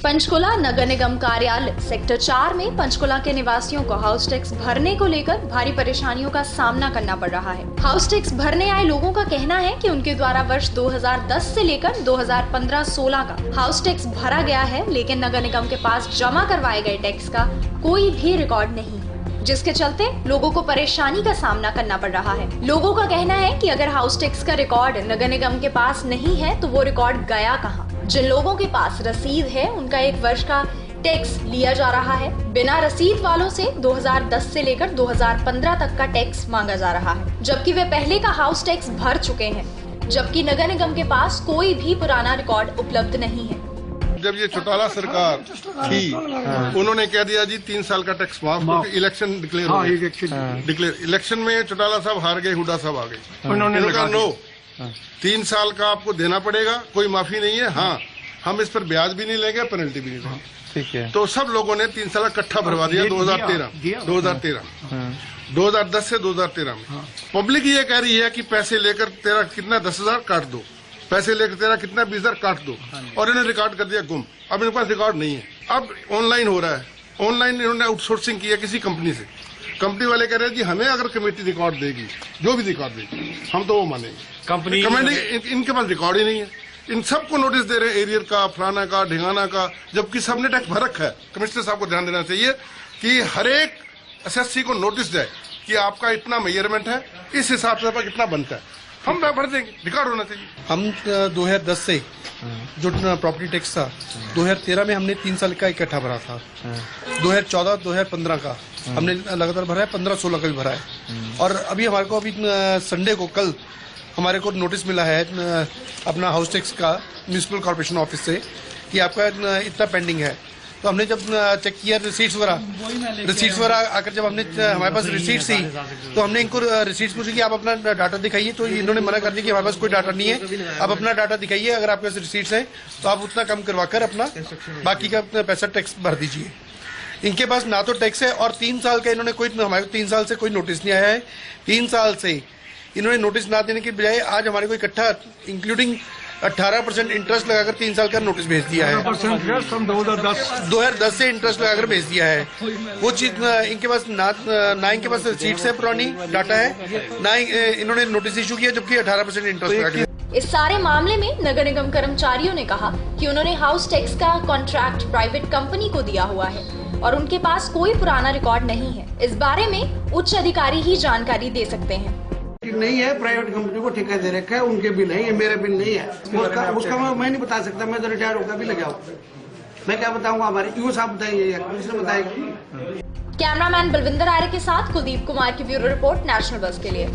पंचकुला नगर निगम कार्यालय सेक्टर 4 में पंचकुला के निवासियों को हाउस टैक्स भरने को लेकर भारी परेशानियों का सामना करना पड़ रहा है। हाउस टैक्स भरने आए लोगों का कहना है कि उनके द्वारा वर्ष 2010 से लेकर 2015-16 का हाउस टैक्स भरा गया है, लेकिन नगर निगम के पास जमा करवाए गए टैक्स का कोई भी रिकॉर्ड नहीं है, जिसके चलते लोगों को परेशानी का सामना करना पड़ रहा है। लोगों का कहना है कि अगर हाउस टैक्स का रिकॉर्ड नगर निगम के पास नहीं है तो वो रिकॉर्ड गया कहाँ। जिन लोगों के पास रसीद है उनका 1 वर्ष का टैक्स लिया जा रहा है। बिना रसीद वालों से 2010 से लेकर 2015 तक का टैक्स मांगा जा रहा है, जबकि वे पहले का हाउस टैक्स भर चुके हैं, जबकि नगर निगम के पास कोई भी पुराना रिकॉर्ड उपलब्ध नहीं है। जब ये चौटाला सरकार थी, उन्होंने कह दिया जी 3 साल का टैक्स माफ, क्योंकि इलेक्शन डिक्लेयर हो गया। इलेक्शन में चौटाला साहब हार गए, हुड्डा साहब आ गए। उन्होंने कहा नो, 3 साल का आपको देना पड़ेगा, कोई माफी नहीं है। हाँ, हम इस पर ब्याज भी नहीं लेंगे, पेनल्टी भी नहीं लेंगे। ठीक है। तो सब लोगों ने 3 साल इकट्ठा भरवा दिया 2010 से 2013 में। पब्लिक ये कह रही है कि पैसे लेकर तेरा कितना 10,000 काट दो, पैसे लेकर तेरा कितना 20,000 काट दो, और इन्हें रिकॉर्ड कर दिया गुम। अब इनके पास रिकॉर्ड नहीं है। अब ऑनलाइन हो रहा है। ऑनलाइन इन्होंने आउटसोर्सिंग किया किसी कंपनी से। कंपनी वाले कह रहे हैं जी हमें अगर कमेटी रिकॉर्ड देगी, जो भी रिकॉर्ड देगी, हम तो वो मानेंगे। कंपनी इनके पास रिकॉर्ड ही नहीं है। इन सबको नोटिस दे रहे हैं, एरियर का, फलाना का, ढिंगाना का, जबकि सबने टैक्स भर रखा है। कमिश्नर साहब को ध्यान देना चाहिए कि हर एक एसएससी को नोटिस जाए कि आपका इतना मेजरमेंट है, इस हिसाब से कितना बनता है, हम भर देंगे, रिकॉर्ड होना चाहिए। हम 2010 से जो प्रॉपर्टी टैक्स था 2013 में हमने 3 साल का इकट्ठा भरा था। 2014, 2015 का हमने लगातार भरा है, 15-16 का भी भरा है। और अभी हमारे को संडे को कल हमारे को नोटिस मिला है अपना हाउस टैक्स का म्यूनिसिपल कॉर्पोरेशन ऑफिस से कि आपका इतना पेंडिंग है। तो हमने जब चेक किया रिसीट्स वगैरह आकर जब हमने हमारे पास रिसीट्स थी तो हमने इनको रिसीट्स पूछी कि आप अपना डाटा दिखाइए, तो इन्होंने मना कर दिया कि हमारे पास कोई डाटा नहीं है, आप अपना डाटा दिखाइए, अगर आपके पास रिसीट्स हैं तो आप उतना कम करवाकर अपना बाकी का पैसा टैक्स भर दीजिए। इनके पास ना तो टैक्स है और 3 साल का इन्होंने हमारे 3 साल से कोई नोटिस नहीं आया है। 3 साल से इन्होंने नोटिस ना देने के बजाय आज हमारे को इकट्ठा इंक्लूडिंग 18% इंटरेस्ट लगाकर 3 साल का नोटिस भेज दिया है। 2010 से इंटरेस्ट लगाकर भेज दिया है। वो चीज इनके पास ना इनके पास सीट्स है, पुरानी डाटा है, ना इन्होंने नोटिस इशू किया, जबकि 18% इंटरेस्ट लगा। इस सारे मामले में नगर निगम कर्मचारियों ने कहा कि उन्होंने हाउस टैक्स का कॉन्ट्रैक्ट प्राइवेट कंपनी को दिया हुआ है और उनके पास कोई पुराना रिकॉर्ड नहीं है। इस बारे में उच्च अधिकारी ही जानकारी दे सकते हैं। नहीं है, प्राइवेट कंपनी को ठेका दे रखा है, उनके बिल है, ये मेरे बिल नहीं है। उसका मैं नहीं बता सकता, मैं तो रिटायर होकर भी लगा हूँ, मैं क्या बताऊंगा। हमारे यूँ साहब बताएंगे या कमिश्नर बताएगा। कैमरामैन बलविंदर आर्य के साथ कुलदीप कुमार की ब्यूरो रिपोर्ट, नेशनल बस के लिए।